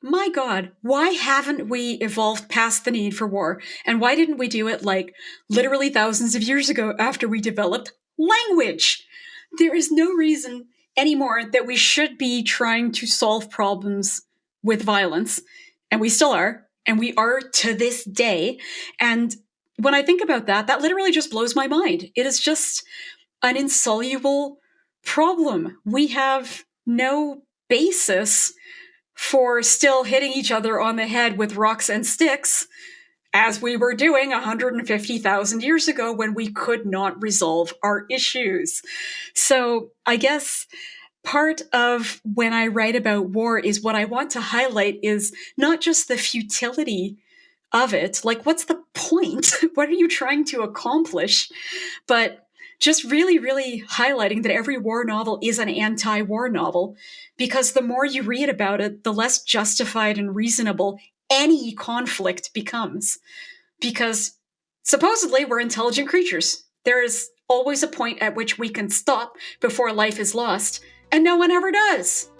my God, why haven't we evolved past the need for war? And why didn't we do it like literally thousands of years ago after we developed language? There is no reason anymore that we should be trying to solve problems with violence. And we still are. And we are to this day. And when I think about that, that literally just blows my mind. It is just an insoluble problem. We have no basis for still hitting each other on the head with rocks and sticks, as we were doing 150,000 years ago when we could not resolve our issues. So I guess part of when I write about war is what I want to highlight is not just the futility of it, like what's the point? What are you trying to accomplish? But just really, really highlighting that every war novel is an anti-war novel, because the more you read about it, the less justified and reasonable any conflict becomes. Because supposedly we're intelligent creatures. There is always a point at which we can stop before life is lost, and no one ever does.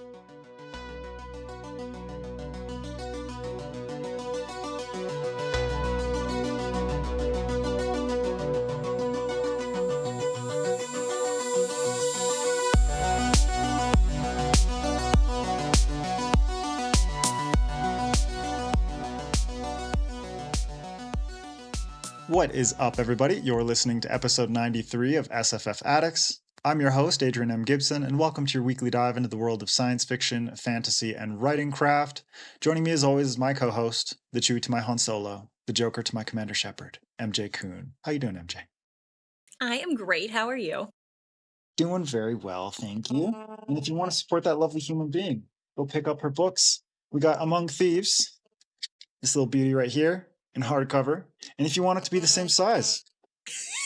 What is up, everybody? You're listening to episode 93 of SFF Addicts. I'm your host, Adrian M. Gibson, and welcome to your weekly dive into the world of science fiction, fantasy, and writing craft. Joining me as always is my co-host, the Chewie to my Han Solo, the Joker to my Commander Shepard, M.J. Kuhn. How you doing, M.J.? I am great. How are you? Doing very well, thank you. And if you want to support that lovely human being, go pick up her books. We got Among Thieves, this little beauty right here, in hardcover. And if you want it to be the same size,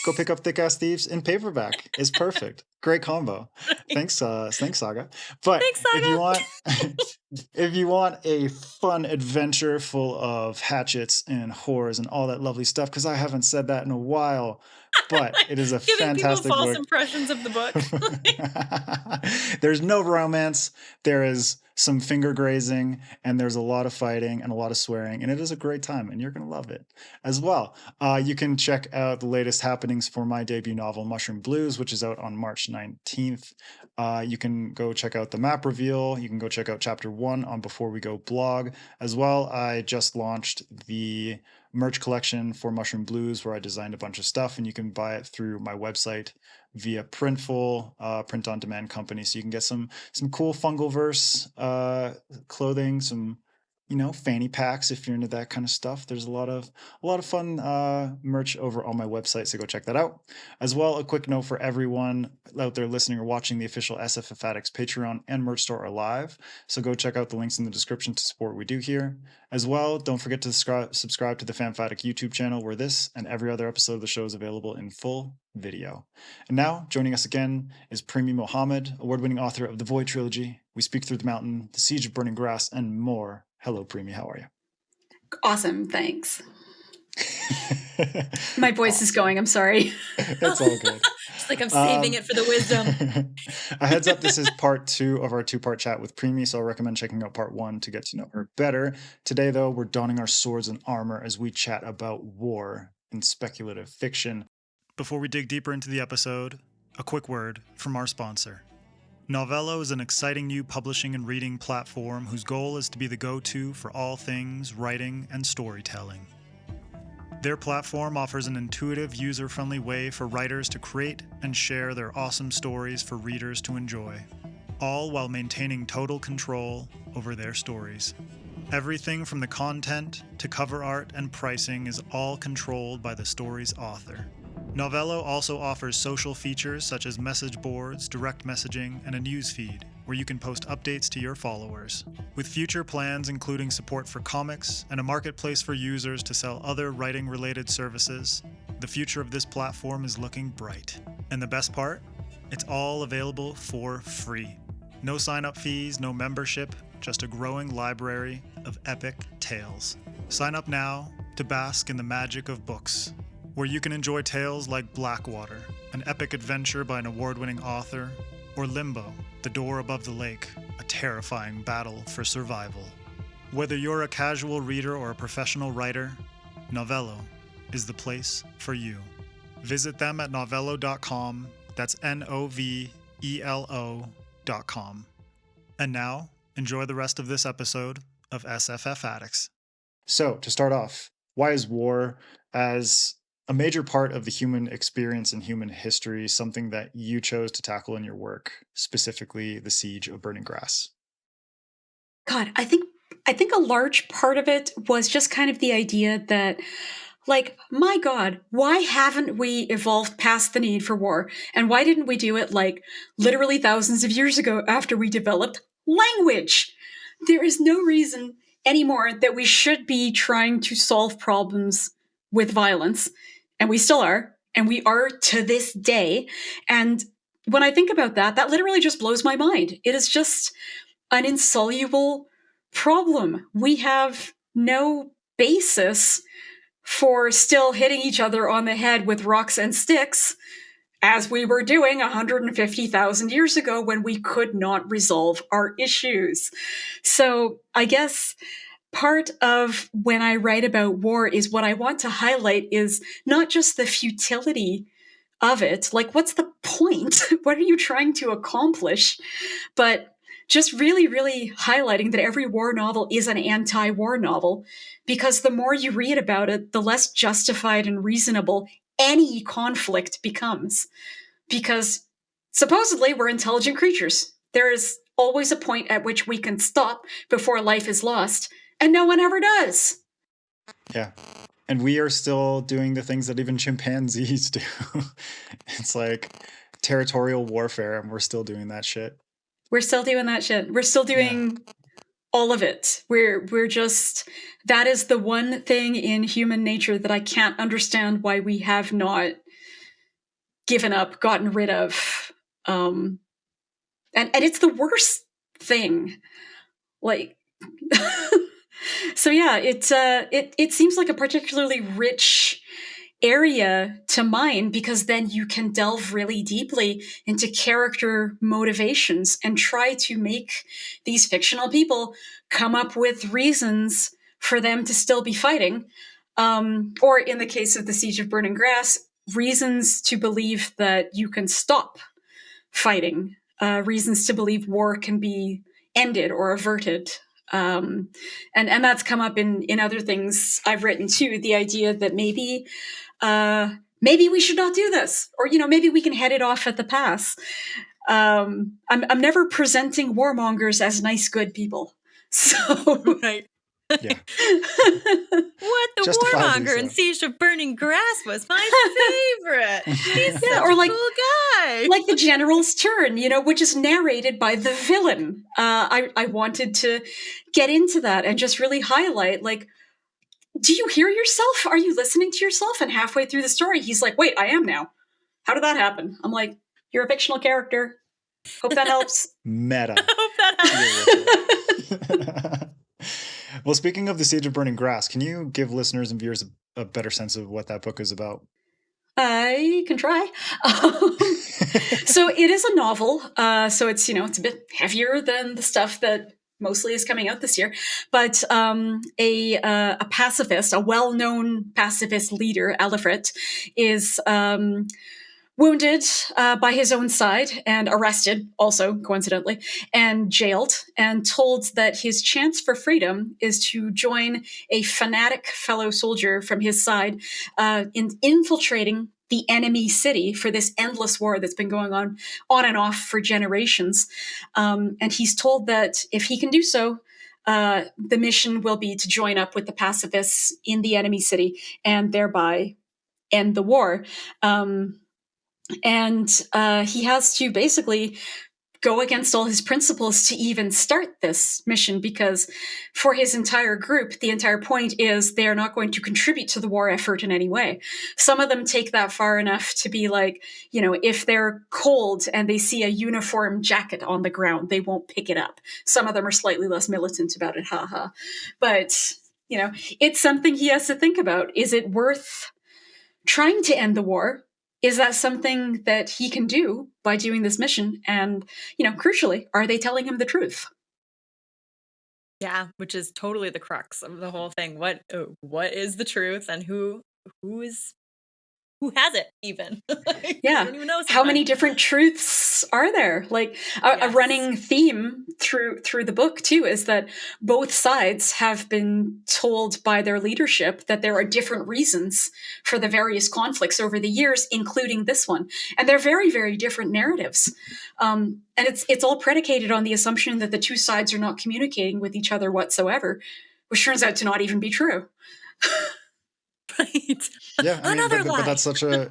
go pick up Thick Ass Thieves in paperback. It's perfect. Great combo. Thanks, Saga. But Thanks, Saga. if you want a fun adventure full of hatchets and whores and all that lovely stuff, because I haven't said that in a while, but it is a Giving fantastic people false book. impressions of the book. There's no romance. There is some finger grazing, and there's a lot of fighting and a lot of swearing, and it is a great time, and you're going to love it as well. You can check out the latest happenings for my debut novel, Mushroom Blues, which is out on March 19th. You can go check out the map reveal. You can go check out chapter 1 on Before We Go blog as well. I just launched the merch collection for Mushroom Blues, where I designed a bunch of stuff, and you can buy it through my website via Printful, print on demand company. So you can get some cool Fungalverse clothing, some fanny packs if you're into that kind of stuff. There's a lot of fun merch over on my website, so go check that out. As well, a quick note for everyone out there listening or watching: the official SFF Addicts Patreon and merch store are live, so go check out the links in the description to support what we do here. As well, don't forget to subscribe to the FanFiAddict YouTube channel, where this and every other episode of the show is available in full video. And now, joining us again is Premee Mohamed, award-winning author of the Void Trilogy, We Speak Through the Mountain, The Siege of Burning Grass, and more. Hello, Premee. How are you? Awesome. Thanks. My voice is going. I'm sorry. It's all good. It's like I'm saving it for the wisdom. A heads up, this is part 2 of our 2-part chat with Premee, so I recommend checking out part 1 to get to know her better. Today, though, we're donning our swords and armor as we chat about war and speculative fiction. Before we dig deeper into the episode, a quick word from our sponsor. Novelo is an exciting new publishing and reading platform whose goal is to be the go-to for all things writing and storytelling. Their platform offers an intuitive, user-friendly way for writers to create and share their awesome stories for readers to enjoy, all while maintaining total control over their stories. Everything from the content to cover art and pricing is all controlled by the story's author. Novelo also offers social features such as message boards, direct messaging, and a news feed, where you can post updates to your followers. With future plans including support for comics and a marketplace for users to sell other writing-related services, the future of this platform is looking bright. And the best part? It's all available for free. No sign-up fees, no membership, just a growing library of epic tales. Sign up now to bask in the magic of books, where you can enjoy tales like Blackwater, an epic adventure by an award-winning author, or Limbo, The Door Above the Lake, a terrifying battle for survival. Whether you're a casual reader or a professional writer, Novelo is the place for you. Visit them at novelo.com. That's Novelo.com. And now, enjoy the rest of this episode of SFF Addicts. So, to start off, why is war, as a major part of the human experience and human history, something that you chose to tackle in your work, specifically the Siege of Burning Grass? God, I think a large part of it was just kind of the idea that, like, my God, why haven't we evolved past the need for war? And why didn't we do it, like, literally thousands of years ago after we developed language? There is no reason anymore that we should be trying to solve problems with violence. And we still are. And we are to this day. And when I think about that, that literally just blows my mind. It is just an insoluble problem. We have no basis for still hitting each other on the head with rocks and sticks, as we were doing 150,000 years ago when we could not resolve our issues. So I guess part of when I write about war is what I want to highlight is not just the futility of it, like what's the point? What are you trying to accomplish? But just really, really highlighting that every war novel is an anti-war novel, because the more you read about it, the less justified and reasonable any conflict becomes. Because supposedly we're intelligent creatures. There is always a point at which we can stop before life is lost, and no one ever does. Yeah. And we are still doing the things that even chimpanzees do. It's like territorial warfare, and we're still doing that shit. We're still doing that shit. We're still doing all of it. We're just, that is the one thing in human nature that I can't understand why we have not given up, gotten rid of. And it's the worst thing. Like, so yeah, it seems like a particularly rich area to mine, because then you can delve really deeply into character motivations and try to make these fictional people come up with reasons for them to still be fighting. Or in the case of the Siege of Burning Grass, reasons to believe that you can stop fighting, reasons to believe war can be ended or averted. And that's come up in other things I've written too, the idea that maybe we should not do this, or maybe we can head it off at the pass. I'm never presenting warmongers as nice, good people. So Right. Yeah. What, the Justifiably warmonger so. in Siege of Burning Grass was my favorite. He's such or a like- cool guy. like the general's turn, which is narrated by the villain. I wanted to get into that and just really highlight, like, do you hear yourself? Are you listening to yourself? And halfway through the story, he's like, wait, I am now. How did that happen? I'm like, you're a fictional character. Hope that helps. Meta. I hope that helps. Well, speaking of the Siege of Burning Grass, can you give listeners and viewers a better sense of what that book is about? I can try. So it is a novel. So it's, it's a bit heavier than the stuff that mostly is coming out this year. But a pacifist, a well-known pacifist leader, Alifret, is wounded by his own side and arrested, also coincidentally, and jailed, and told that his chance for freedom is to join a fanatic fellow soldier from his side in infiltrating the enemy city for this endless war that's been going on and off for generations. And he's told that if he can do so, the mission will be to join up with the pacifists in the enemy city and thereby end the war. And he has to basically go against all his principles to even start this mission, because for his entire group, the entire point is they're not going to contribute to the war effort in any way. Some of them take that far enough to be like, if they're cold and they see a uniform jacket on the ground, they won't pick it up. Some of them are slightly less militant about it, haha. But, it's something he has to think about. Is it worth trying to end the war? Is that something that he can do by doing this mission? And, crucially, are they telling him the truth? Yeah, which is totally the crux of the whole thing. What is the truth, and who has it even? Like, we Yeah. don't even know How sometimes. many different truths are there? Like a Yes. running theme through the book too is that both sides have been told by their leadership that there are different reasons for the various conflicts over the years, including this one, and they're very, very different narratives. And it's all predicated on the assumption that the two sides are not communicating with each other whatsoever, which turns out to not even be true. Right. Yeah, I mean, Another but lie. Another that's such a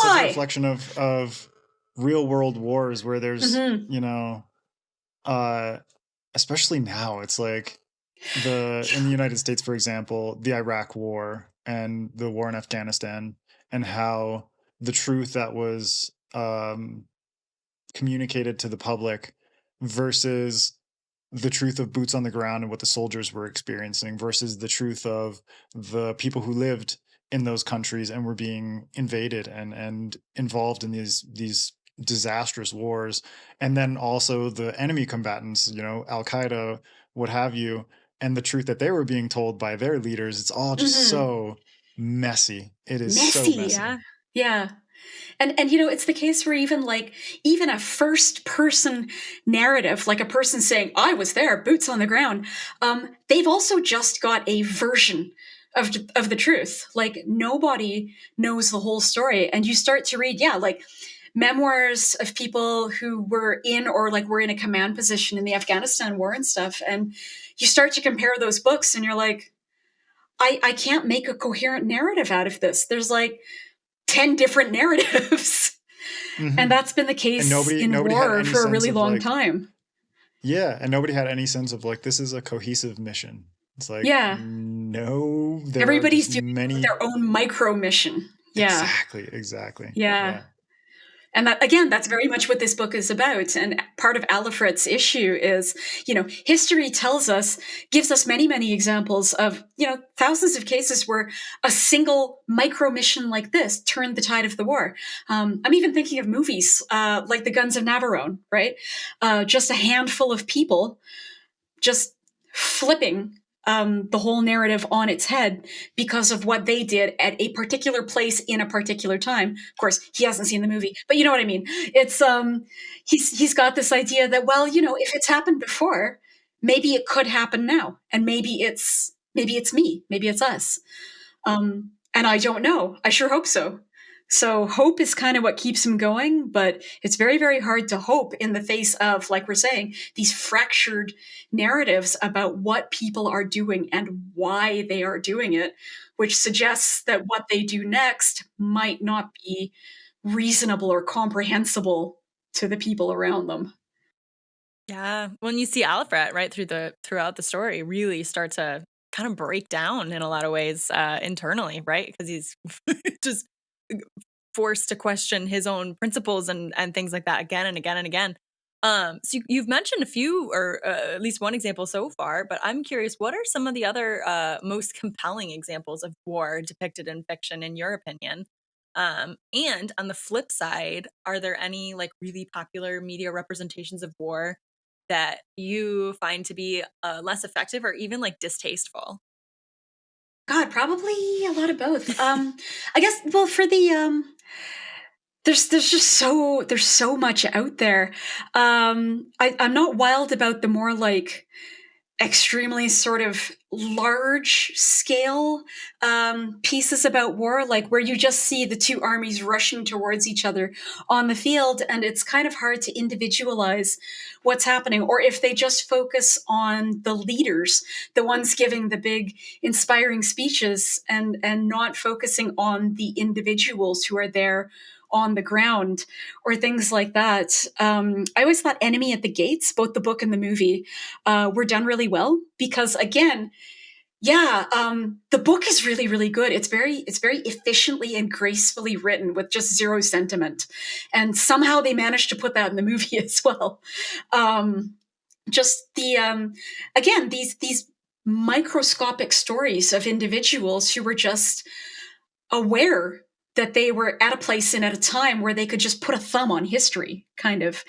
lie. reflection of real world wars where there's, Hmm. you know, uh especially now, it's like in the United States, for example, the Iraq war and the war in Afghanistan, and how the truth that was communicated to the public versus the truth of boots on the ground and what the soldiers were experiencing versus the truth of the people who lived in those countries and were being invaded and involved in these disastrous wars, and then also the enemy combatants, you know, Al Qaeda, what have you, and the truth that they were being told by their leaders. It's all just Hmm. so messy. It is so Messy. messy. Yeah. Yeah. And you know, it's the case where even a first person narrative, like a person saying, I was there, boots on the ground, they've also just got a version of the truth. Like nobody knows the whole story. And you start to read, yeah, like memoirs of people who were in or like were in a command position in the Afghanistan war and stuff. And you start to compare those books and you're like, I can't make a coherent narrative out of this. There's like 10 different narratives. And Hmm. that's been the And case in nobody had war any for a sense really of long like, time. yeah, and nobody had any sense of like this is a cohesive mission. It's like, Yeah. no, there are Everybody's just doing many. their own micro mission. Yeah. Exactly. Yeah. Yeah. And that, again, that's very much what this book is about. And part of Alifret's issue is, history tells us, gives us many, many examples of, thousands of cases where a single micro mission like this turned the tide of the war. I'm even thinking of movies like The Guns of Navarone, right? Just a handful of people just flipping the whole narrative on its head because of what they did at a particular place in a particular time. Of course, he hasn't seen the movie, but you know what I mean. It's he's got this idea that, well, if it's happened before, maybe it could happen now, and maybe it's me, maybe it's us. And I don't know. I sure hope so. So hope is kind of what keeps him going, but it's very, very hard to hope in the face of, like we're saying, these fractured narratives about what people are doing and why they are doing it, which suggests that what they do next might not be reasonable or comprehensible to the people around them. Yeah. When you see Alfred right throughout the story really start to kind of break down in a lot of ways internally, right? Because he's just forced to question his own principles and things like that again and again and again. So you've mentioned a few, or at least one example so far, but I'm curious, what are some of the other most compelling examples of war depicted in fiction, in your opinion? And on the flip side, are there any like really popular media representations of war that you find to be less effective or even like distasteful? God, probably a lot of both. I guess. Well, for the there's so much out there. I'm not wild about the more like extremely sort of large scale pieces about war, like where you just see the two armies rushing towards each other on the field, and it's kind of hard to individualize what's happening, or if they just focus on the leaders, the ones giving the big inspiring speeches, and not focusing on the individuals who are there on the ground or things like that. I always thought Enemy at the Gates, both the book and the movie, were done really well because, again, yeah, the book is really, really good. It's very efficiently and gracefully written with just zero sentiment, and somehow they managed to put that in the movie as well. Um, just the again, these microscopic stories of individuals who were just aware that they were at a place and at a time where they could just put a thumb on history. kind of.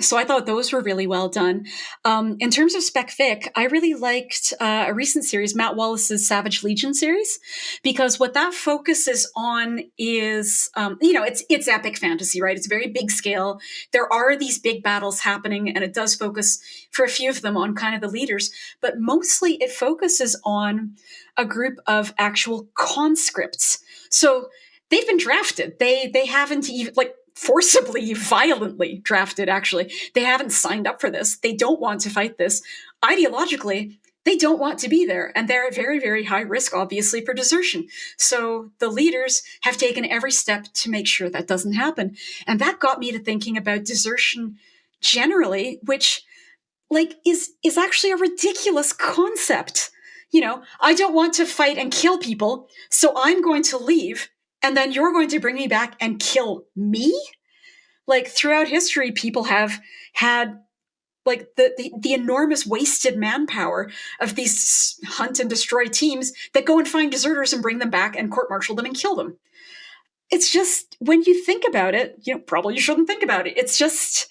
So I thought those were really well done. In terms of spec fic, I really liked a recent series, Matt Wallace's Savage Legion series, because what that focuses on is, it's epic fantasy, right? It's very big scale. There are these big battles happening, and it does focus for a few of them on kind of the leaders, but mostly it focuses on a group of actual conscripts. So they've been drafted. They haven't even forcibly, violently drafted, actually. They haven't signed up for this. They don't want to fight this. Ideologically, they don't want to be there. And they're at very, very high risk, obviously, for desertion. So the leaders have taken every step to make sure that doesn't happen. And that got me to thinking about desertion generally, which is actually a ridiculous concept. I don't want to fight and kill people, so I'm going to leave, and then you're going to bring me back and kill me? Throughout history, people have had the enormous wasted manpower of these hunt and destroy teams that go and find deserters and bring them back and court-martial them and kill them. It's just, when you think about it, probably you shouldn't think about it. It's just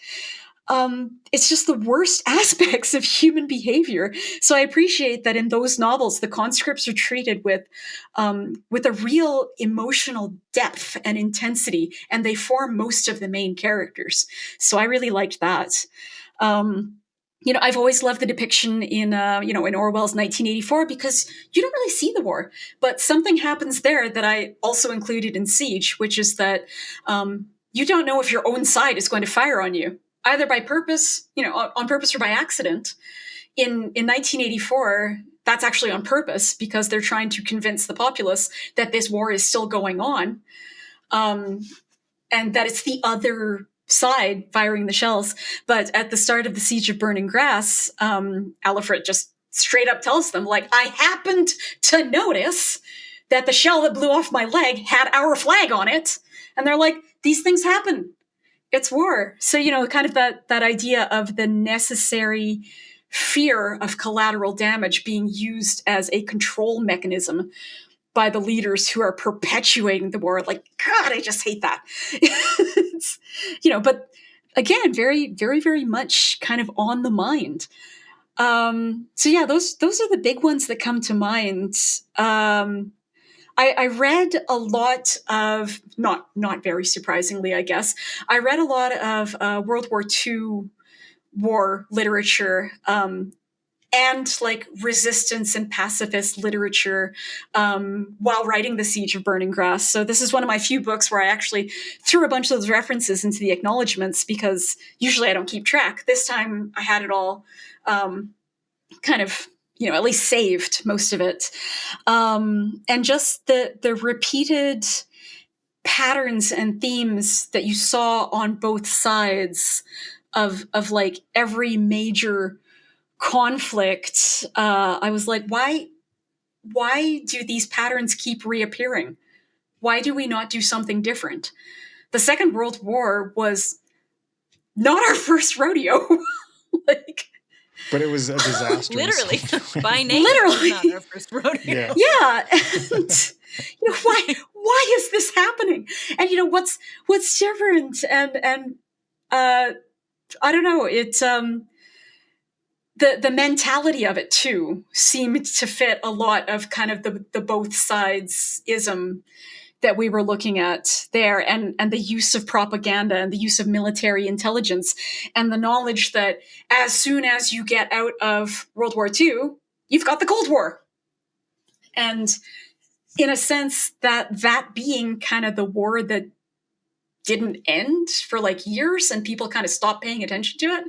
the worst aspects of human behavior. So I appreciate that in those novels, the conscripts are treated with a real emotional depth and intensity, and they form most of the main characters. So I really liked that. I've always loved the depiction in Orwell's 1984, because you don't really see the war, but something happens there that I also included in Siege, which is that you don't know if your own side is going to fire on you, either by purpose, on purpose or by accident. In 1984, that's actually on purpose, because they're trying to convince the populace that this war is still going on, and that it's the other side firing the shells. But at the start of the Siege of Burning Grass, Alifred just straight up tells them, I happened to notice that the shell that blew off my leg had our flag on it. And they're like, these things happen. It's war. So, kind of that idea of the necessary fear of collateral damage being used as a control mechanism by the leaders who are perpetuating the war. God, I just hate that. But again, very, very, very much kind of on the mind. So yeah, those are the big ones that come to mind. I read a lot of, not very surprisingly, I guess, I read a lot of World War II war literature, and resistance and pacifist literature while writing The Siege of Burning Grass. So this is one of my few books where I actually threw a bunch of those references into the acknowledgements, because usually I don't keep track. This time I had it all kind of, at least saved most of it. And just the repeated patterns and themes that you saw on both sides of every major conflict, I was like, why do these patterns keep reappearing? Why do we not do something different? The Second World War was not our first rodeo. But it was a disaster. Literally, by name, literally, not our first rodeo. Yeah, and why is this happening? And what's different? And I don't know. It's the mentality of it too seemed to fit a lot of kind of the both sides ism that we were looking at there, and the use of propaganda and the use of military intelligence, and the knowledge that as soon as you get out of World War II, you've got the Cold War. And in a sense, that being kind of the war that didn't end for years, and people kind of stopped paying attention to it.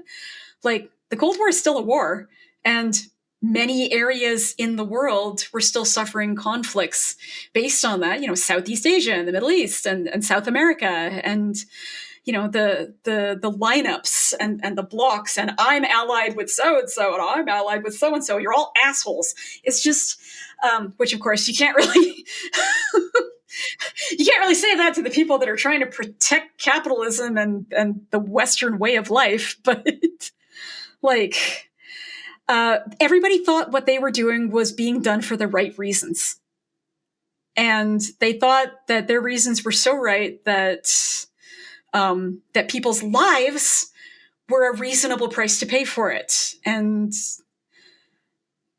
The Cold War is still a war, and many areas in the world were still suffering conflicts based on that. Southeast Asia and the Middle East and South America, and the lineups and the blocks, and I'm allied with so and so, and I'm allied with so and so. You're all assholes. It's just, which of course you can't really. You can't really say that to the people that are trying to protect capitalism and the Western way of life, but everybody thought what they were doing was being done for the right reasons. And they thought that their reasons were so right that that people's lives were a reasonable price to pay for it. And,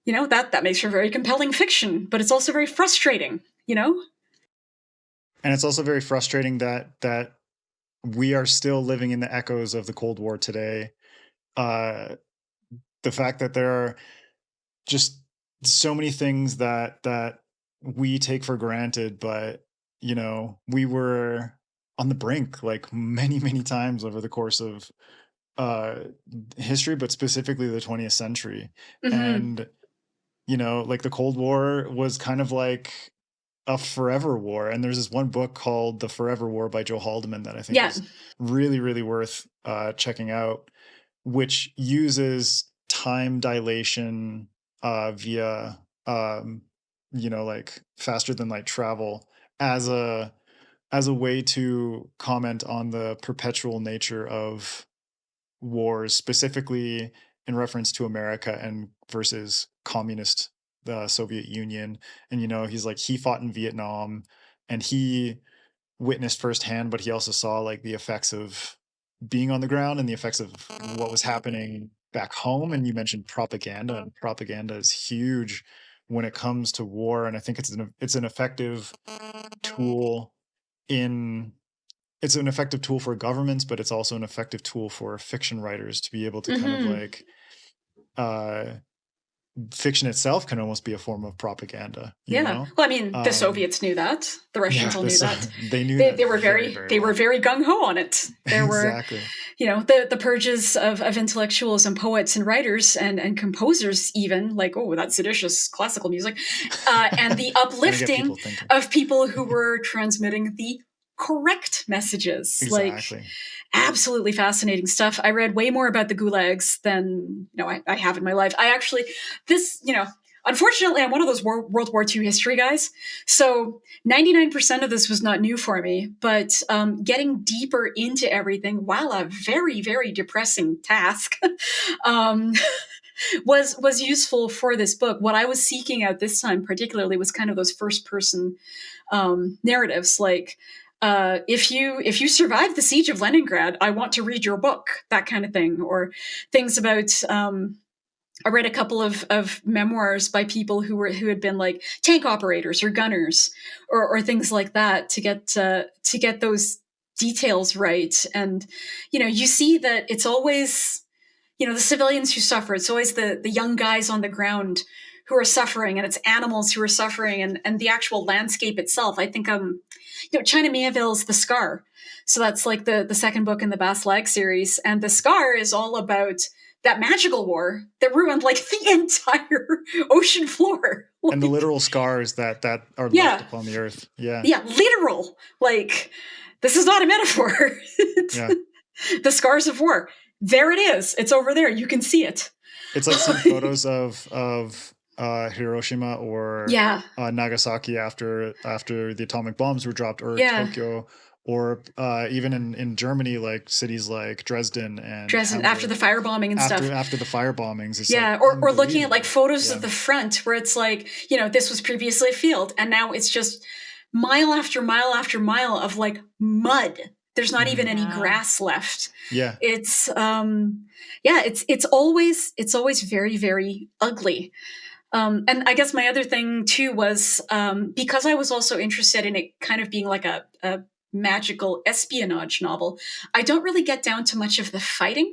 you know, that makes for very compelling fiction, but it's also very frustrating, you know? And it's also very frustrating that we are still living in the echoes of the Cold War today. The fact that there are just so many things that we take for granted, but, you know, we were on the brink like many times over the course of history, but specifically the 20th century. And, you know, like the Cold War was kind of like a forever war. And there's this one book called The Forever War by Joe Haldeman that I think is really worth checking out, which uses time dilation via you know, like faster than light travel as a way to comment on the perpetual nature of wars, specifically in reference to America and versus communist the Soviet Union. And, you know, he's like, he fought in Vietnam and he witnessed firsthand, but he also saw like the effects of being on the ground and the effects of what was happening back home. And you mentioned propaganda, and propaganda is huge when it comes to war. And I think it's an effective tool in it's an effective tool for governments, but it's also an effective tool for fiction writers to be able to kind of like fiction itself can almost be a form of propaganda. You know? Well, I mean, the Soviets knew that. The Russians all knew that. They knew they were very gung ho on it. There exactly. were, you know, the purges of intellectuals and poets and writers and composers, even like, oh, that's seditious classical music, and the uplifting of people who were transmitting the correct messages. Exactly. Like, absolutely fascinating stuff. I read way more about the gulags than, you know, I have in my life. Unfortunately, I'm one of those World War II history guys. So 99% of this was not new for me, but getting deeper into everything, while a very, very depressing task, was useful for this book. What I was seeking out this time particularly was kind of those first-person narratives, like, if you survive the siege of Leningrad, I want to read your book, that kind of thing, or things about. I read a couple of memoirs by people who had been like tank operators or gunners or things like that to get those details right. And, you know, you see that it's always, you know, the civilians who suffer. It's always the young guys on the ground who are suffering, and it's animals who are suffering, and the actual landscape itself. I think, you know, China Miéville's The Scar. So that's like the second book in the Bas Lag series. And The Scar is all about that magical war that ruined like the entire ocean floor. Like, and the literal scars that are left upon the earth. Yeah. Yeah, literal. Like, this is not a metaphor. The scars of war. There it is. It's over there. You can see it. It's like some photos of Hiroshima or Nagasaki after the atomic bombs were dropped, or Tokyo, or even in Germany, like cities like Dresden Hamburg, after the firebombing and stuff. After the firebombings, it's or looking at like photos of the front where it's like, you know, this was previously a field, and now it's just mile after mile after mile of like mud. There's not even any grass left. Yeah, it's it's always very, very ugly. And I guess my other thing too was because I was also interested in it kind of being like a magical espionage novel, I don't really get down to much of the fighting.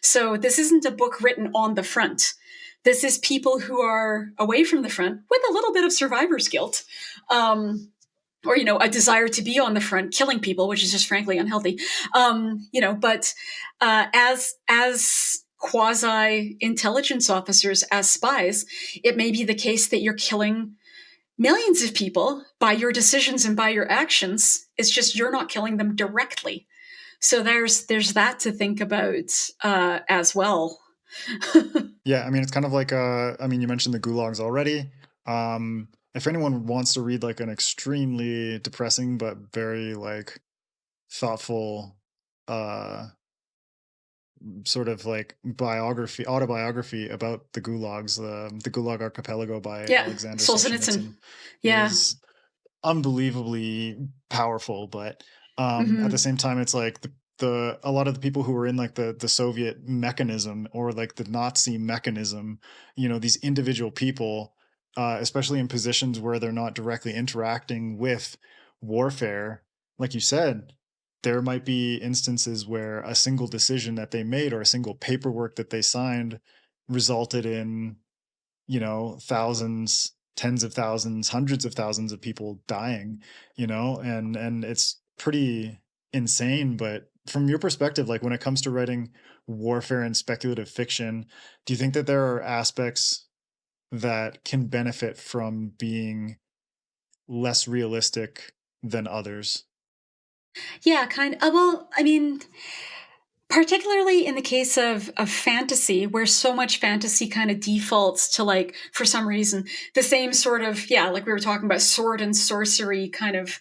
So this isn't a book written on the front. This is people who are away from the front with a little bit of survivor's guilt. Or, you know, a desire to be on the front, killing people, which is just frankly unhealthy. You know, but as quasi-intelligence officers, as spies, it may be the case that you're killing millions of people by your decisions and by your actions. It's just you're not killing them directly. So there's that to think about as well. Yeah, I mean, it's kind of like, I mean, you mentioned the gulags already. If anyone wants to read like an extremely depressing but very like thoughtful sort of like autobiography about the gulags, the Gulag Archipelago by Alexander Solzhenitsyn, is unbelievably powerful, but at the same time, it's like a lot of the people who were in like the Soviet mechanism or like the Nazi mechanism, you know, these individual people, especially in positions where they're not directly interacting with warfare, like you said, there might be instances where a single decision that they made or a single paperwork that they signed resulted in, you know, thousands, tens of thousands, hundreds of thousands of people dying, you know, and it's pretty insane. But from your perspective, like when it comes to writing warfare and speculative fiction, do you think that there are aspects that can benefit from being less realistic than others? Yeah, kind of. Well, I mean, particularly in the case of fantasy, where so much fantasy kind of defaults to, like, for some reason, the same sort of, yeah, like we were talking about sword and sorcery kind of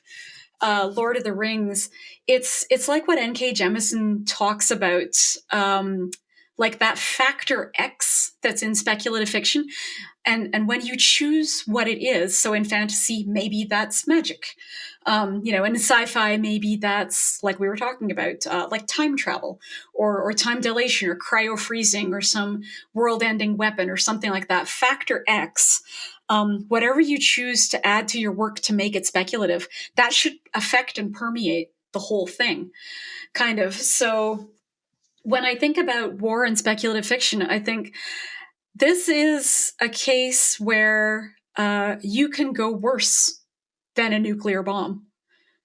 Lord of the Rings. It's like what N.K. Jemisin talks about, like that factor X that's in speculative fiction. And when you choose what it is, so in fantasy, maybe that's magic. You know, in sci-fi, maybe that's, like we were talking about, like time travel or time dilation or cryo freezing or some world-ending weapon or something like that. Factor X, whatever you choose to add to your work to make it speculative, that should affect and permeate the whole thing, kind of. So when I think about war and speculative fiction, I think this is a case where you can go worse than a nuclear bomb.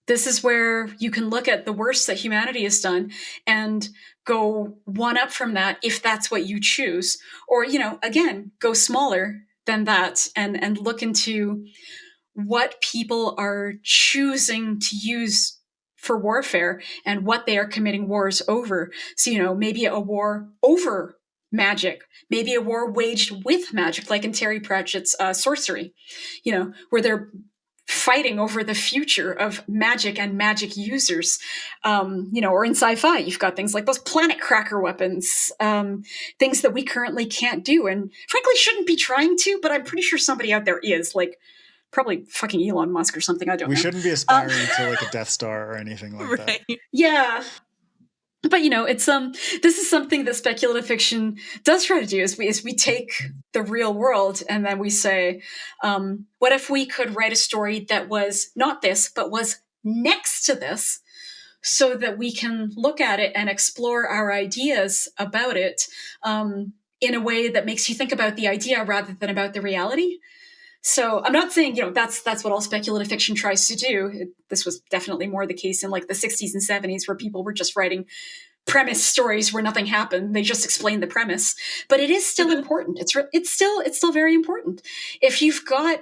This is where you can look at the worst that humanity has done and go one up from that if that's what you choose. Or, you know, again, go smaller than that and look into what people are choosing to use for warfare and what they are committing wars over. So, you know, maybe a war over magic, maybe a war waged with magic, like in Terry Pratchett's Sorcery, you know, where they're fighting over the future of magic and magic users. You know, or in sci-fi, you've got things like those planet cracker weapons, things that we currently can't do and frankly shouldn't be trying to, but I'm pretty sure somebody out there is, like, probably fucking Elon Musk or something. I don't We know. shouldn't be aspiring to like a Death Star or anything like that. Right. Yeah. But you know, it's this is something that speculative fiction does try to do, is we take the real world and then we say, what if we could write a story that was not this, but was next to this, so that we can look at it and explore our ideas about it, in a way that makes you think about the idea rather than about the reality. So I'm not saying, you know, that's what all speculative fiction tries to do. This was definitely more the case in like the 60s and 70s, where people were just writing premise stories where nothing happened. They just explained the premise. But it is still important. It's still very important. If you've got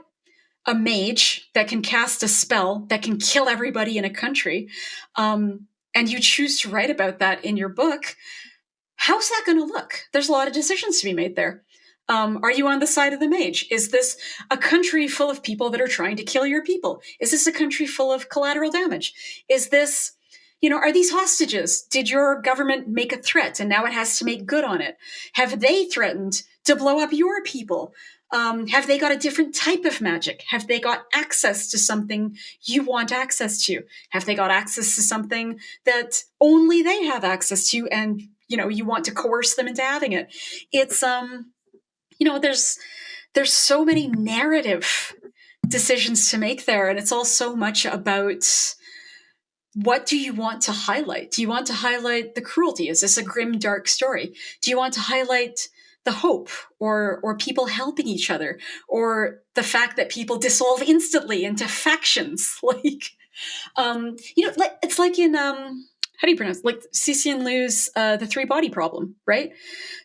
a mage that can cast a spell that can kill everybody in a country, and you choose to write about that in your book, how's that going to look? There's a lot of decisions to be made there. Are you on the side of the mage? Is this a country full of people that are trying to kill your people? Is this a country full of collateral damage? Is this, you know, are these hostages? Did your government make a threat and now it has to make good on it? Have they threatened to blow up your people? Have they got a different type of magic? Have they got access to something you want access to? Have they got access to something that only they have access to, and you know, you want to coerce them into having it? It's you know, there's so many narrative decisions to make there, and it's all so much about what do you want to highlight? Do you want to highlight the cruelty? Is this a grim, dark story? Do you want to highlight the hope, or people helping each other, or the fact that people dissolve instantly into factions? Like, you know, like it's like in how do you pronounce it? Like Cixin Liu's The Three Body Problem, right?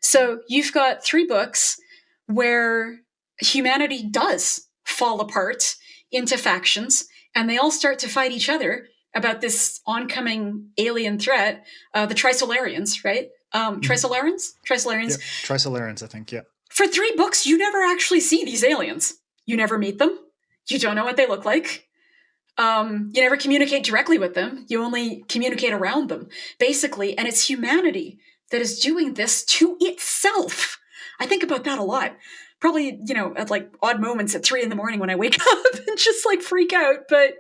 So you've got 3 books where humanity does fall apart into factions, and they all start to fight each other about this oncoming alien threat, the Trisolarians, right? Trisolarians? Yep. Trisolarians, I think. Yeah. For 3 books, you never actually see these aliens. You never meet them. You don't know what they look like. You never communicate directly with them. You only communicate around them, basically. And it's humanity that is doing this to itself. I think about that a lot. Probably, you know, at like odd moments at 3 a.m. when I wake up and just like freak out. But,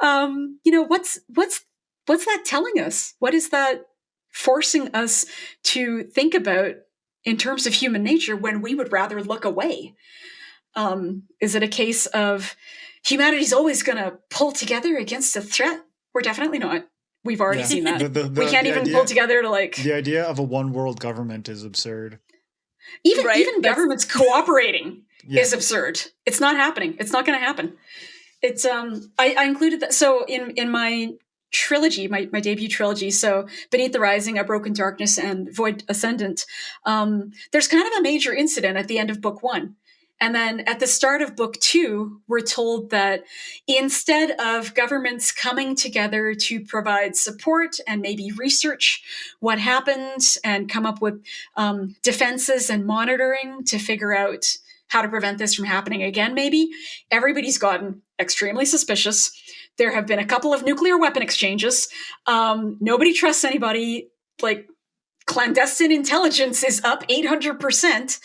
you know, what's that telling us? What is that forcing us to think about in terms of human nature when we would rather look away. Is it a case of humanity's always going to pull together against a threat? We're definitely not. We've already seen that. We can't even pull together to like... The idea of a one world government is absurd. Even governments cooperating is absurd. It's not happening. It's not going to happen. It's I included that. So in my trilogy, my debut trilogy, so Beneath the Rising, A Broken Darkness, and Void Ascendant, there's kind of a major incident at the end of book 1. And then at the start of book 2, we're told that instead of governments coming together to provide support and maybe research what happened and come up with defenses and monitoring to figure out how to prevent this from happening again, maybe, everybody's gotten extremely suspicious. There have been a couple of nuclear weapon exchanges. Nobody trusts anybody. Like, clandestine intelligence is up 800%.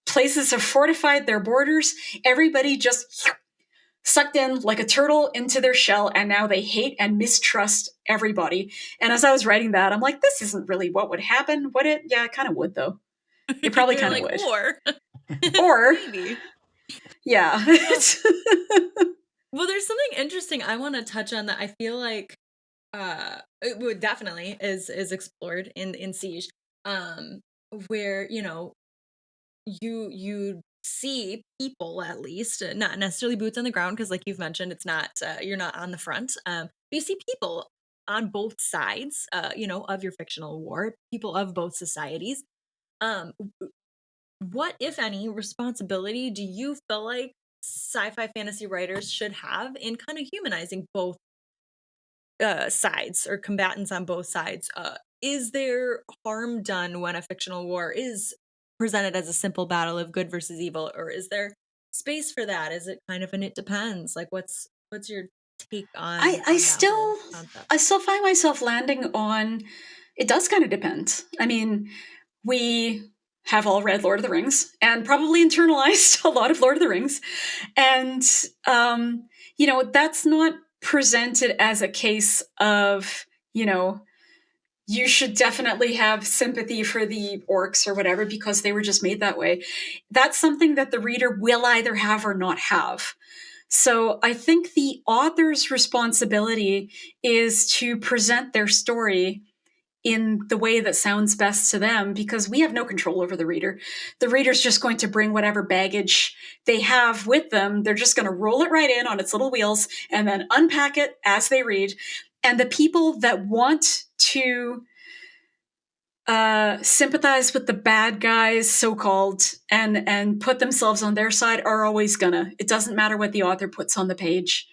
Places have fortified their borders. Everybody just sucked in like a turtle into their shell, and now they hate and mistrust everybody. And as I was writing that, I'm like, this isn't really what would happen, would it? Yeah, it kind of would, though. It probably kind of would. Or maybe. Yeah. Well, there's something interesting I want to touch on that I feel like it would definitely is explored in Siege, where you see people, at least not necessarily boots on the ground, because like you've mentioned, it's not you're not on the front, but you see people on both sides of your fictional war, people of both societies. What, if any, responsibility do you feel like sci-fi fantasy writers should have in kind of humanizing both sides, or combatants on both sides? Is there harm done when a fictional war is presented as a simple battle of good versus evil, or is there space for that? Is it kind of an it depends? Like, what's your take on? I still find myself landing on it does kind of depend. I mean, we have all read Lord of the Rings and probably internalized a lot of Lord of the Rings, and that's not presented as a case of you should definitely have sympathy for the orcs or whatever because they were just made that way. That's something that the reader will either have or not have. So I think the author's responsibility is to present their story in the way that sounds best to them, because we have no control over the reader. The reader's just going to bring whatever baggage they have with them. They're just going to roll it right in on its little wheels and then unpack it as they read. And the people that want to sympathize with the bad guys, so-called, and put themselves on their side are always gonna. It doesn't matter what the author puts on the page.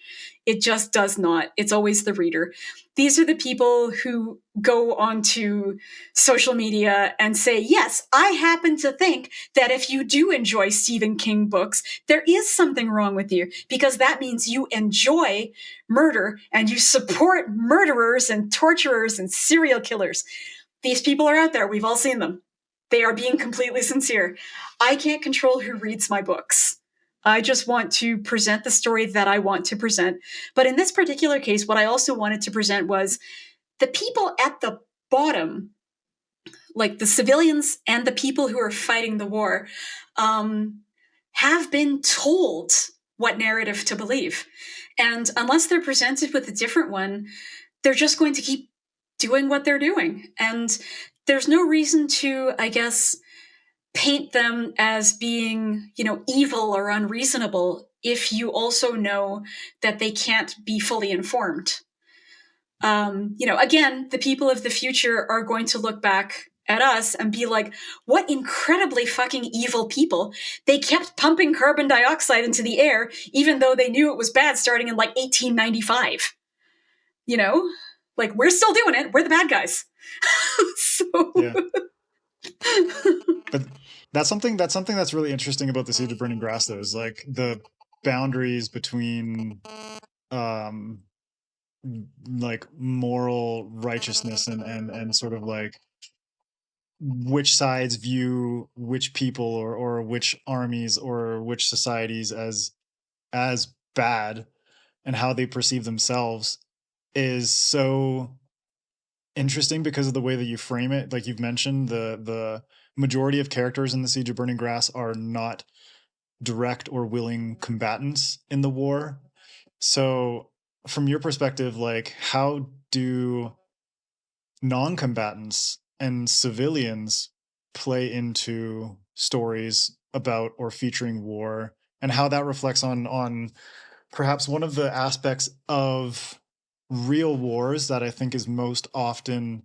It just does not. It's always the reader. These are the people who go onto social media and say, yes, I happen to think that if you do enjoy Stephen King books, there is something wrong with you, because that means you enjoy murder and you support murderers and torturers and serial killers. These people are out there. We've all seen them. They are being completely sincere. I can't control who reads my books. I just want to present the story that I want to present. But in this particular case, what I also wanted to present was the people at the bottom, like the civilians and the people who are fighting the war, have been told what narrative to believe. And unless they're presented with a different one, they're just going to keep doing what they're doing. And there's no reason to, I guess, paint them as being, evil or unreasonable if you also know that they can't be fully informed. Again, the people of the future are going to look back at us and be like, what incredibly fucking evil people. They kept pumping carbon dioxide into the air, even though they knew it was bad starting in like 1895. Like, we're still doing it. We're the bad guys. Yeah. But that's something that's really interesting about the Siege of Burning Grass, though, is like the boundaries between like moral righteousness and sort of like which sides view which people or which armies or which societies as bad, and how they perceive themselves is so interesting because of the way that you frame it. Like you've mentioned, the majority of characters in the Siege of Burning Grass are not direct or willing combatants in the war. So from your perspective, like how do non-combatants and civilians play into stories about or featuring war, and how that reflects on perhaps one of the aspects of real wars that I think is most often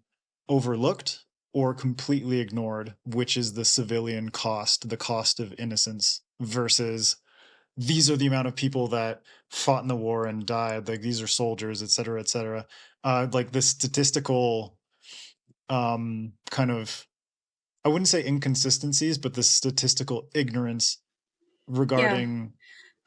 overlooked or completely ignored, which is the civilian cost, the cost of innocence, versus these are the amount of people that fought in the war and died, like these are soldiers, et cetera, et cetera. Like the statistical kind of, I wouldn't say inconsistencies, but the statistical ignorance Yeah. regarding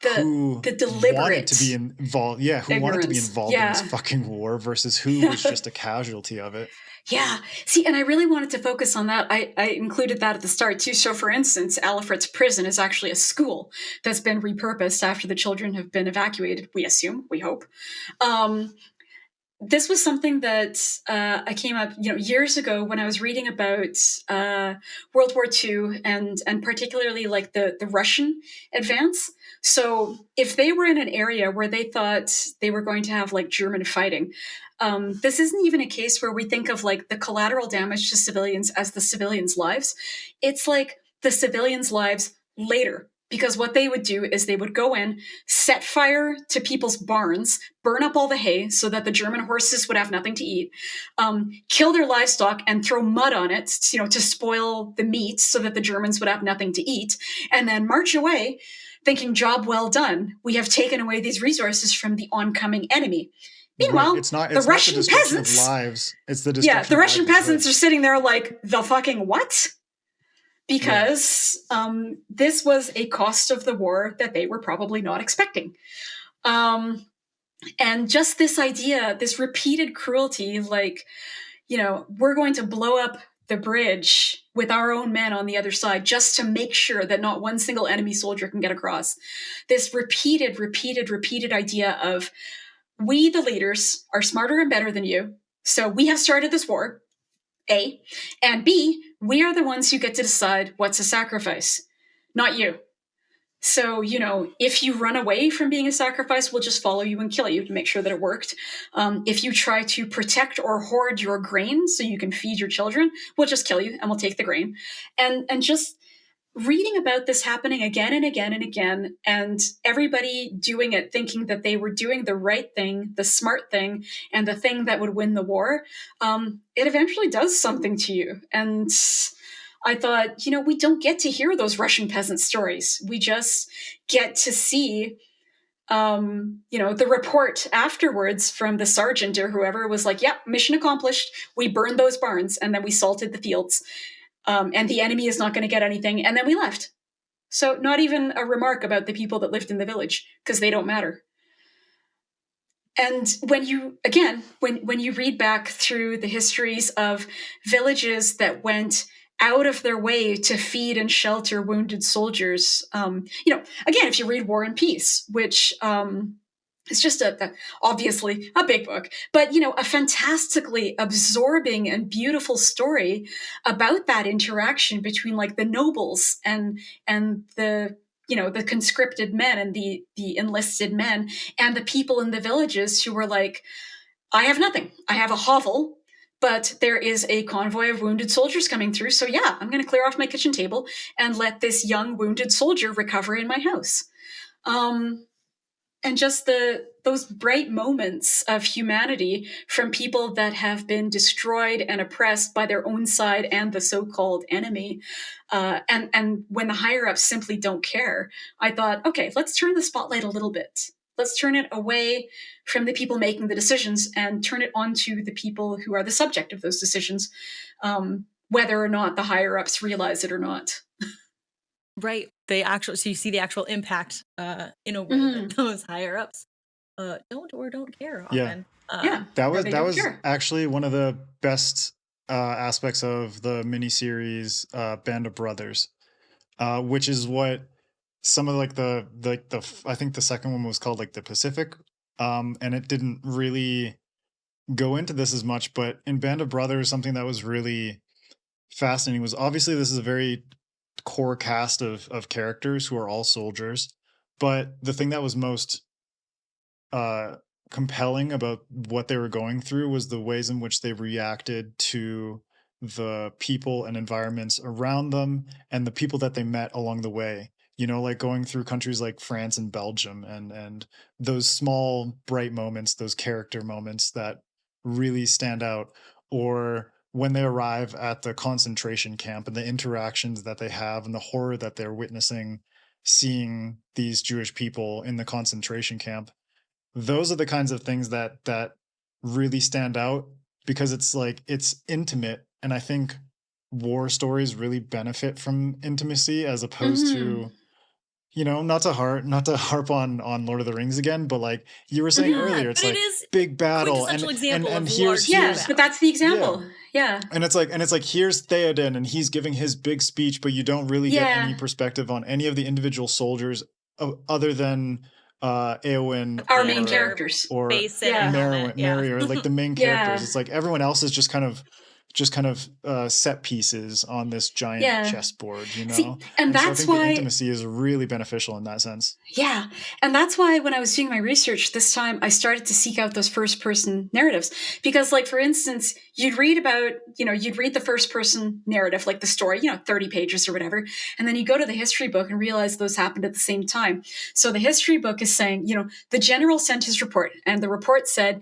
The who wanted deliberate to be involved. Yeah, who wanted to be ignorance. involved in this Yeah. fucking war versus who was just a casualty of it. Yeah. See, and I really wanted to focus on that. I included that at the start too. So for instance, Alifred's prison is actually a school that's been repurposed after the children have been evacuated, we assume, we hope. This was something that I came up, years ago when I was reading about World War II and particularly like the Russian advance. So if they were in an area where they thought they were going to have like German fighting, this isn't even a case where we think of like the collateral damage to civilians as the civilians' lives. It's like the civilians' lives later. Because what they would do is they would go in, set fire to people's barns, burn up all the hay so that the German horses would have nothing to eat, kill their livestock and throw mud on it, to spoil the meat so that the Germans would have nothing to eat, and then march away thinking, job well done. We have taken away these resources from the oncoming enemy. Meanwhile, Right. It's not the the Russian destruction peasants, of lives. It's the destruction the of Russian peasants livelihoods. are sitting there like, the fucking what? Because this was a cost of the war that they were probably not expecting. And just this idea, this repeated cruelty, like, we're going to blow up the bridge with our own men on the other side just to make sure that not one single enemy soldier can get across. This repeated idea of, we, the leaders, are smarter and better than you. So we have started this war, A. And B, we are the ones who get to decide what's a sacrifice, not you. So, if you run away from being a sacrifice, we'll just follow you and kill you to make sure that it worked. If you try to protect or hoard your grain so you can feed your children, we'll just kill you and we'll take the grain. And just reading about this happening again and again and again, and everybody doing it thinking that they were doing the right thing, the smart thing, and the thing that would win the war, it eventually does something to you. And I thought, we don't get to hear those Russian peasant stories. We just get to see, the report afterwards from the sergeant or whoever was like, yep, mission accomplished. We burned those barns and then we salted the fields. And the enemy is not going to get anything. And then we left. So not even a remark about the people that lived in the village, because they don't matter. And when you read back through the histories of villages that went out of their way to feed and shelter wounded soldiers, again, if you read War and Peace, which it's just obviously a big book, but a fantastically absorbing and beautiful story about that interaction between like the nobles and the conscripted men and the enlisted men and the people in the villages who were like, I have nothing. I have a hovel, but there is a convoy of wounded soldiers coming through. So yeah, I'm going to clear off my kitchen table and let this young wounded soldier recover in my house. And just those bright moments of humanity from people that have been destroyed and oppressed by their own side and the so-called enemy, and when the higher ups simply don't care, I thought, okay, let's turn the spotlight a little bit. Let's turn it away from the people making the decisions and turn it onto the people who are the subject of those decisions, whether or not the higher ups realize it or not. Right. So you see the actual impact in a way that those higher ups don't care often. That was actually one of the best aspects of the miniseries Band of Brothers, which is what some of like the I think the second one was called like the Pacific, and it didn't really go into this as much, but in Band of Brothers, something that was really fascinating was obviously this is a very core cast of characters who are all soldiers, but the thing that was most uh compelling about what they were going through was the ways in which they reacted to the people and environments around them and the people that they met along the way, like going through countries like France and Belgium, and those small bright moments, those character moments that really stand out, or when they arrive at the concentration camp and the interactions that they have and the horror that they're witnessing, seeing these Jewish people in the concentration camp. Those are the kinds of things that really stand out because it's like it's intimate, and I think war stories really benefit from intimacy as opposed Mm-hmm. to, not to harp on Lord of the Rings again, but like you were saying Mm-hmm. Yeah, earlier, it's but it like is big battle and quintessential and example and of here's large Yeah, here's but that's the yeah. example. Yeah. And it's like here's Theoden and he's giving his big speech, but you don't really get any Yeah. perspective on any of the individual soldiers other than Eowyn Our and main their characters. or face and their Yeah. helmet. Yeah. Mary, or like the main characters. Yeah. It's like everyone else is just kind of set pieces on this giant Yeah. chessboard, See, and And so I that's think the why, intimacy is really beneficial in that sense. yeah. And that's why when I was doing my research this time, I started to seek out those first person narratives. Because, like, for instance, you'd read the first person narrative, like the story, 30 pages or whatever. And then you go to the history book and realize those happened at the same time. So the history book is saying, the general sent his report, and the report said,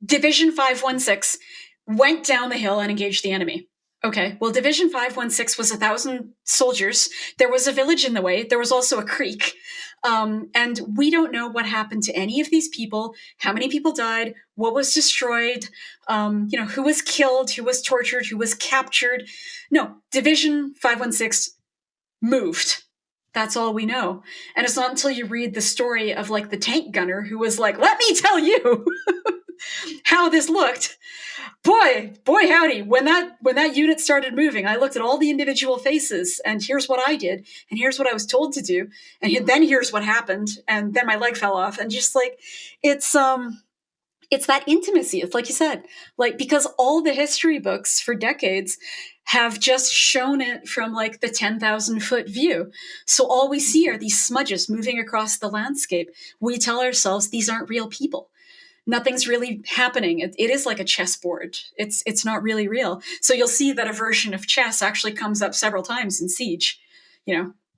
Division 516 went down the hill and engaged the enemy. Okay, well, Division 516 was 1,000 soldiers. There was a village in the way. There was also a creek. And we don't know what happened to any of these people, how many people died, what was destroyed, who was killed, who was tortured, who was captured. No, Division 516 moved. That's all we know. And it's not until you read the story of, like, the tank gunner who was like, let me tell you how this looked. Boy howdy, when that unit started moving, I looked at all the individual faces, and here's what I did, and here's what I was told to do, and then here's what happened, and then my leg fell off. And just like, it's that intimacy. It's like you said, like, because all the history books for decades have just shown it from, like, the 10,000-foot view. So all we see are these smudges moving across the landscape. We tell ourselves these aren't real people. Nothing's really happening. It is like a chessboard. It's not really real. So you'll see that a version of chess actually comes up several times in Siege,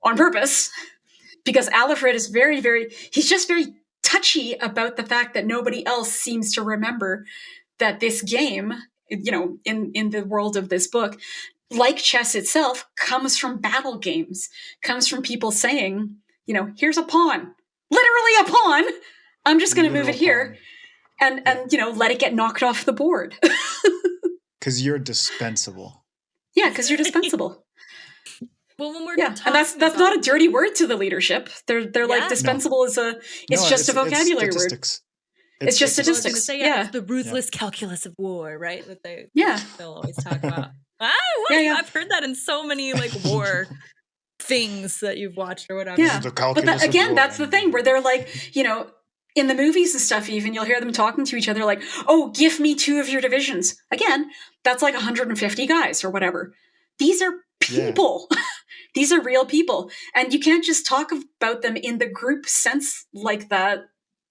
on purpose, because Alfred is he's just very touchy about the fact that nobody else seems to remember that this game, in the world of this book, like chess itself, comes from battle games, comes from people saying, here's a pawn, literally a pawn. I'm just going to move it here. And let it get knocked off the board. Because you're dispensable. Yeah, because you're dispensable. Well, when we're and that's not a dirty word to the leadership. They're like, dispensable is just a vocabulary word. It's just statistics. I was say, it's the ruthless calculus of war, right? That they'll always talk about. I've heard that in so many, like, war things that you've watched or whatever. Yeah, but again, that's the thing where they're like, in the movies and stuff, even, you'll hear them talking to each other like, oh, give me 2 of your divisions. Again, that's like 150 guys or whatever. These are people. Yeah. These are real people. And you can't just talk about them in the group sense like that.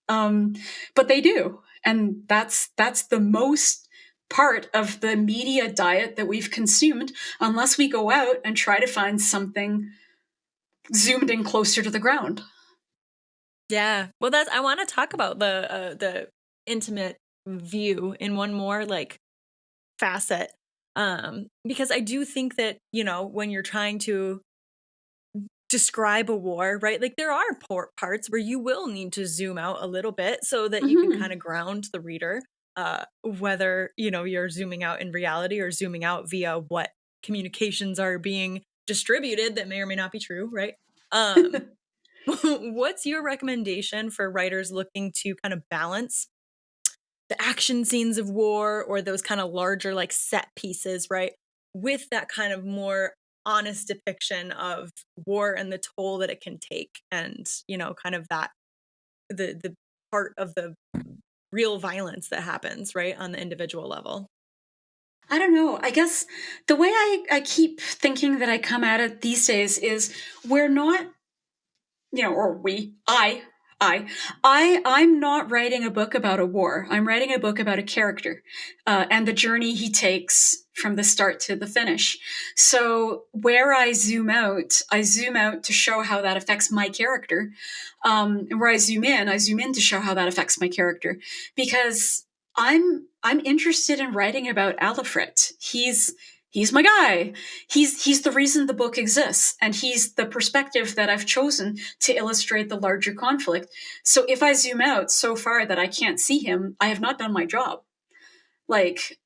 But they do. And that's the most part of the media diet that we've consumed, unless we go out and try to find something zoomed in closer to the ground. Yeah. Well, I want to talk about the intimate view in one more, like, facet. Because I do think that, when you're trying to describe a war, right? Like, there are parts where you will need to zoom out a little bit so that you can kind of ground the reader, whether, you're zooming out in reality or zooming out via what communications are being distributed that may or may not be true, right? What's your recommendation for writers looking to kind of balance the action scenes of war or those kind of larger, like, set pieces, right, with that kind of more honest depiction of war and the toll that it can take, and kind of that the part of the real violence that happens, right, on the individual level. I don't know. I guess the way I keep thinking that I come at it these days is we're not, or I'm not writing a book about a war. I'm writing a book about a character and the journey he takes from the start to the finish. So where I zoom out to show how that affects my character. And where I zoom in to show how that affects my character. Because I'm interested in writing about Alifret. He's my guy. He's the reason the book exists, and he's the perspective that I've chosen to illustrate the larger conflict. So if I zoom out so far that I can't see him, I have not done my job. Like,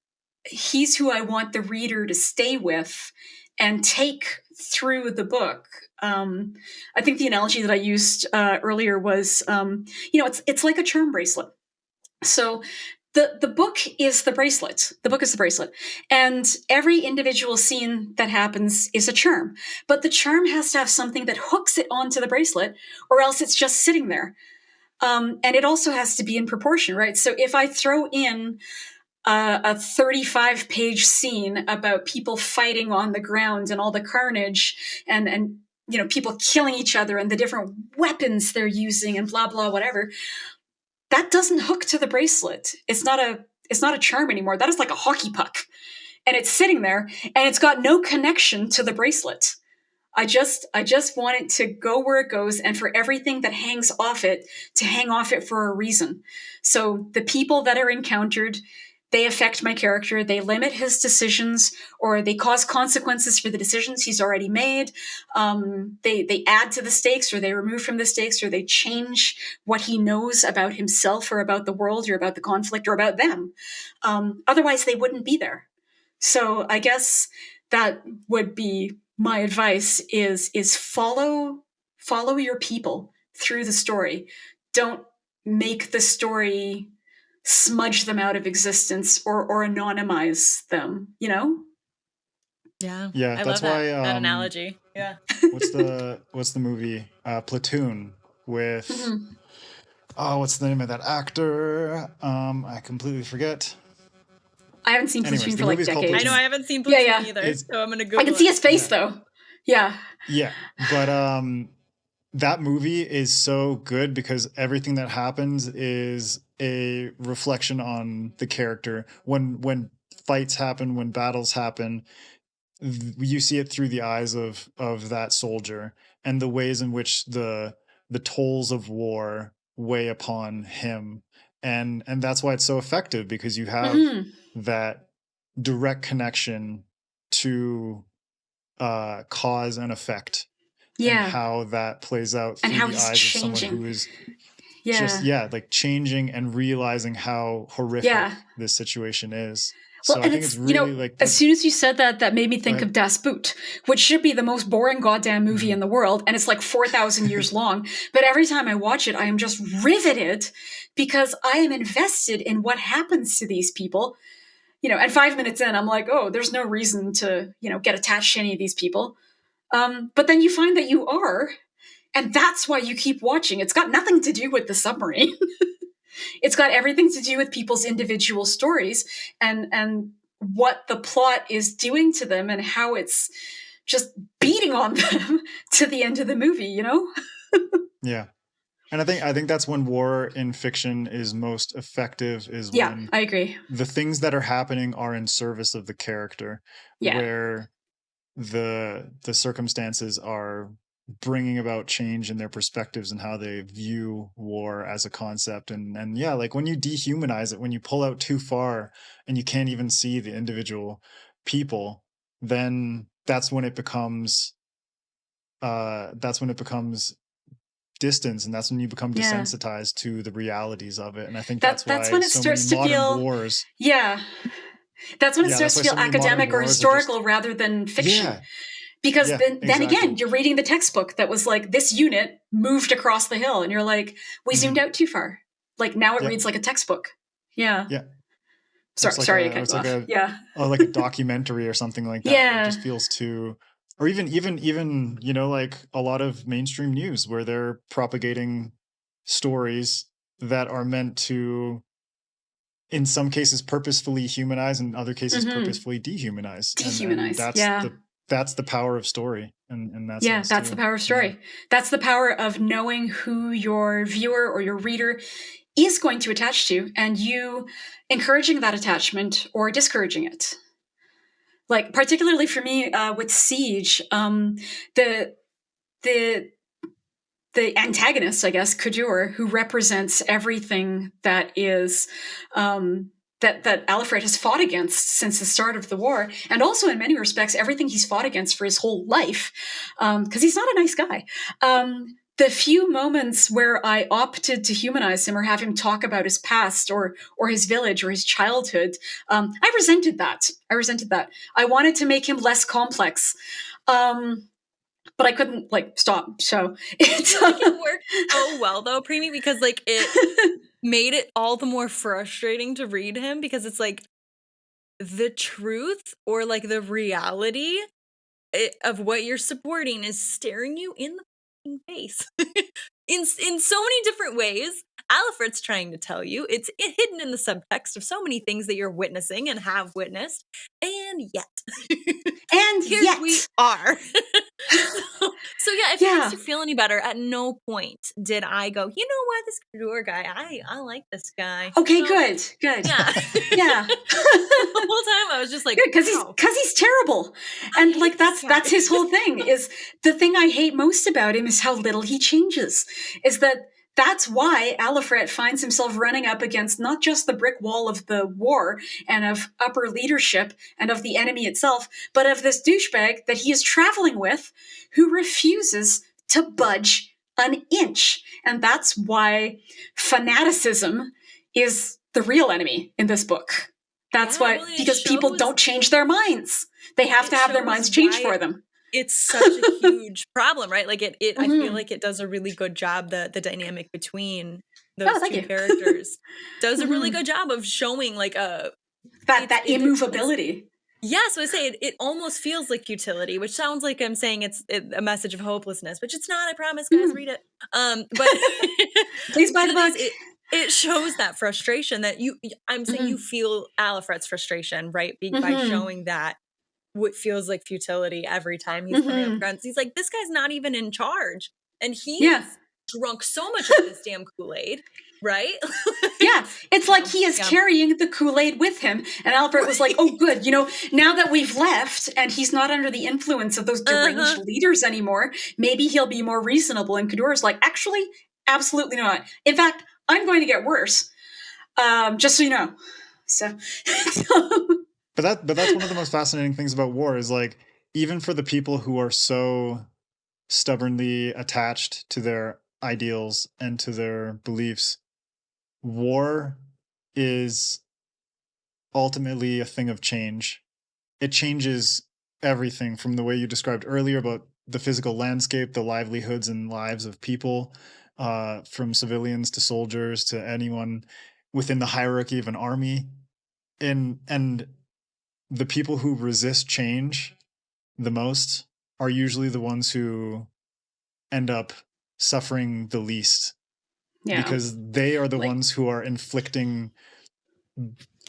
he's who I want the reader to stay with and take through the book. I think the analogy that I used earlier was, it's like a charm bracelet. So the book is the bracelet. The book is the bracelet. And every individual scene that happens is a charm. But the charm has to have something that hooks it onto the bracelet, or else it's just sitting there. And it also has to be in proportion, right? So if I throw in a 35-page scene about people fighting on the ground and all the carnage and people killing each other and the different weapons they're using and blah, blah, whatever, that doesn't hook to the bracelet. It's not a charm anymore. That is like a hockey puck. And it's sitting there and it's got no connection to the bracelet. I just want it to go where it goes, and for everything that hangs off it to hang off it for a reason. So the people that are encountered, they affect my character. They limit his decisions, or they cause consequences for the decisions he's already made. They add to the stakes, or they remove from the stakes, or they change what he knows about himself or about the world or about the conflict or about them. Otherwise, they wouldn't be there. So I guess that would be my advice: is follow your people through the story. Don't make the story smudge them out of existence or anonymize them, Yeah. Yeah, I that's love that why analogy. Yeah. what's the movie? Platoon with Mhm. what's the name of that actor? I completely forget. I haven't seen Anyways, Platoon the for like movie's called I decades. know Platoon. I haven't seen Yeah, Platoon yeah. either, It's so I'm gonna I can Google see it. his face yeah. though. Yeah. Yeah, but that movie is so good because everything that happens is a reflection on the character. When fights happen, when battles happen, you see it through the eyes of that soldier and the ways in which the tolls of war weigh upon him, and that's why it's so effective, because you have Mhm. that direct connection to cause and effect, and Yeah. how that plays out And through how the he's eyes of someone changing. who is just, Yeah. like changing and realizing how horrific Yeah. this situation is. Well, So I and think it's it's, really like as that. soon as you said that, that made me Go think ahead. of Das Boot, which should be the most boring goddamn movie in Mhm. the world. And it's like 4,000 years long. But every time I watch it, I am just riveted because I am invested in what happens to these people. And 5 minutes in, I'm like, oh, there's no reason to, get attached to any of these people. But then you find that you are. And that's why you keep watching. It's got nothing to do with the submarine. It's got everything to do with people's individual stories and what the plot is doing to them and how it's just beating on them to the end of the movie. Yeah. And I think that's when war in fiction is most effective, is Yeah, when I agree. the things that are happening are in service of the character, Yeah. where the circumstances are bringing about change in their perspectives and how they view war as a concept. And yeah, like when you dehumanize it, when you pull out too far and you can't even see the individual people, then that's when it becomes distance, and that's when you become Yeah. desensitized to the realities of it. And I think That's that's that's why when it so many starts to modern feel wars yeah. That's when it yeah, starts that's to why feel so many modern academic or wars are just historical rather than fiction. yeah, Because yeah, then exactly. again, you're reading the textbook that was like, this unit moved across the hill, and you're like, we zoomed Mhm. out too far. Like, now it Yeah, reads like a textbook. Yeah. yeah. Or Sorry to cut you off. Yeah. like a documentary or something like that, where it Yeah. just feels too, or even like a lot of mainstream news where they're propagating stories that are meant to in some cases purposefully humanize, and in other cases purposefully dehumanize. And that's the power of story. And that's the power of story. Yeah. That's the power of knowing who your viewer or your reader is going to attach to, and you encouraging that attachment or discouraging it. Like, particularly for me with Siege, the antagonist, I guess, Kudur, who represents everything that is that Alfred has fought against since the start of the war, and also in many respects everything he's fought against for his whole life, because he's not a nice guy. The few moments where I opted to humanize him or have him talk about his past or his village or his childhood, I resented that. I wanted to make him less complex. But I couldn't stop. So it worked so well though, Premee, because it made it all the more frustrating to read him, because it's like the truth or the reality of what you're supporting is staring you in the face in so many different ways. Alfred's trying to tell you, it's hidden in the subtext of so many things that you're witnessing and have witnessed, and yet here we are. So yeah, if it makes you feel any better, at no point did I go, you know what, this Kudur guy, I like this guy. Okay, good. Yeah. Yeah. The whole time I was just like, good, because he's terrible. And that's his whole thing. Is the thing I hate most about him is how little he changes. Is that's why Alfred finds himself running up against not just the brick wall of the war and of upper leadership and of the enemy itself, but of this douchebag that he is traveling with who refuses to budge an inch. And that's why fanaticism is the real enemy in this book. That's why, because people don't change their minds. They have to have their minds changed for them. It's such a huge problem, right? I feel like it does a really good job, the dynamic between those two characters does a really good job of showing that immovability. So I say it almost feels like futility, which sounds like I'm saying it's a message of hopelessness, which it's not. I promise, guys, read it. But please buy the book. It shows that frustration that I'm saying you feel Alfred's frustration, right? By showing that what feels like futility every time he's coming up against. He's like, this guy's not even in charge, and he's drunk so much of this damn Kool-Aid, right? Yeah, it's like he is carrying the Kool-Aid with him, and Alfred was like, oh good, now that we've left and he's not under the influence of those deranged leaders anymore, maybe he'll be more reasonable. And Kudur's like, actually, absolutely not. In fact, I'm going to get worse, just so you know. So But that's one of the most fascinating things about war is even for the people who are so stubbornly attached to their ideals and to their beliefs, war is ultimately a thing of change. It changes everything from the way you described earlier about the physical landscape, the livelihoods and lives of people, from civilians to soldiers to anyone within the hierarchy of an army. And the people who resist change the most are usually the ones who end up suffering the least, because they are the ones who are inflicting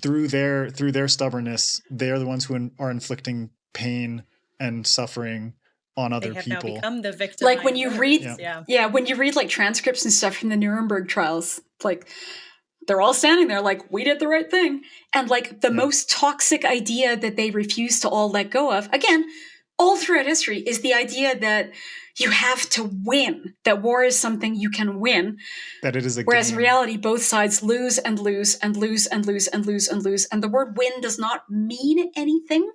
through their stubbornness. They are the ones who are inflicting pain and suffering on other people. Now become the victim. Like when you read, when you read transcripts and stuff from the Nuremberg trials, they're all standing there we did the right thing. And the most toxic idea that they refuse to all let go of, again, all throughout history, is the idea that you have to win, that war is something you can win. That it is a Whereas game. in reality, both sides lose and lose and lose and lose and lose and lose. And the word win does not mean anything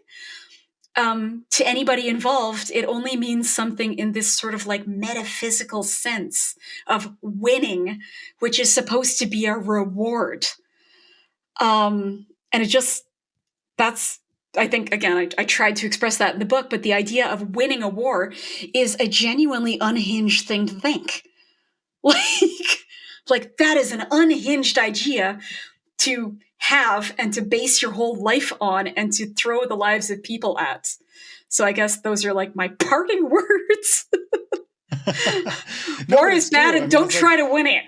to anybody involved. It only means something in this sort of metaphysical sense of winning, which is supposed to be a reward. And it just, I think, again, I tried to express that in the book, but the idea of winning a war is a genuinely unhinged thing to think. That is an unhinged idea to have and to base your whole life on and to throw the lives of people at. So I guess those are my parting words. War is bad, and don't try to win it.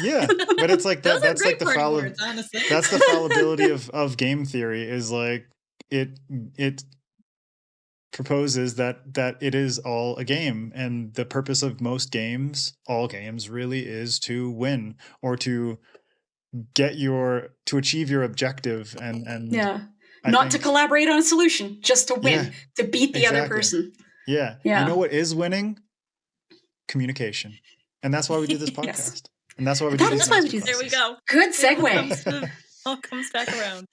Yeah, but it's like Those that. are That's great like the party words, honestly. that's the fallibility of game theory. Is like it proposes that it is all a game, and the purpose of most games, all games, really is to win or to achieve your objective. And Yeah. I Not to think, collaborate on a solution, just to yeah, win, to beat the other exactly. person. Yeah. You Yeah. know what is winning? Communication. And that's why we do this Yes. podcast. And that's why we That do these is why we do There we masterclasses. go. Good It segue. all comes back around.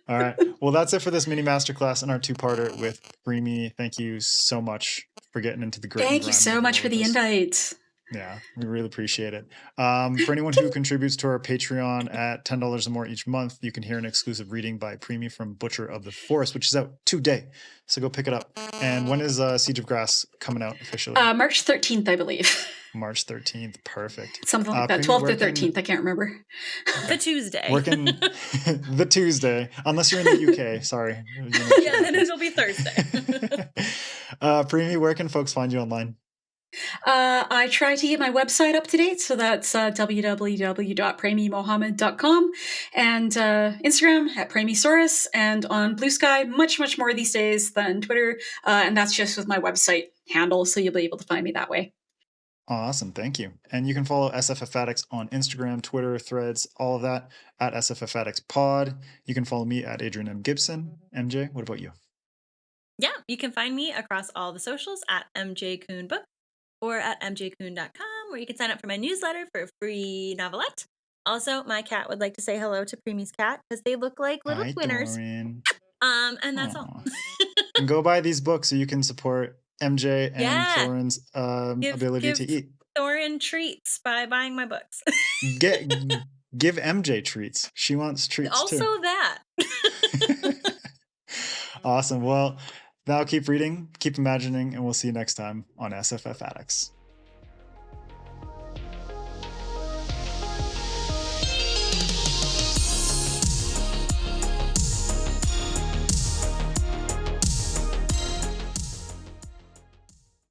All right. Well, that's it for this mini masterclass and our two-parter with Premee. Thank you so much for getting into the grit and Thank you grime so of much war for with the us. invite. Yeah, we really appreciate it. For anyone who contributes to our Patreon at $10 or more each month, you can hear an exclusive reading by Premee from Butcher of the Forest, which is out today. So go pick it up. And when is Siege of Grass coming out officially? March 13th, I believe. March 13th. Perfect. Something like that. Premee, 12th or 13th. I can't remember. The Tuesday. Working the Tuesday, unless you're in the UK. Sorry. Yeah, then it'll be Thursday. Premee, where can folks find you online? I try to get my website up to date, so that's www.premeemohamed.com, and Instagram at Premeesaurus, and on Blue Sky, much more these days than Twitter, and that's just with my website handle, so you'll be able to find me that way. Awesome, thank you. And you can follow SFF Addicts on Instagram, Twitter, Threads, all of that at SFF Addicts Pod. You can follow me at Adrian M. Gibson. MJ, what about you? Yeah, you can find me across all the socials at MJ Kuhn Book or at mjkuhn.com, where you can sign up for my newsletter for a free novelette. Also, my cat would like to say hello to Premee's cat because they look like little Hi, twinners. Dorian. And that's all. And go buy these books so you can support MJ and Yeah. Thorin's ability to eat. Thorin treats by buying my books. Give MJ treats. She wants treats also too. Also that. Awesome. Well, now keep reading, keep imagining, and we'll see you next time on SFF Addicts.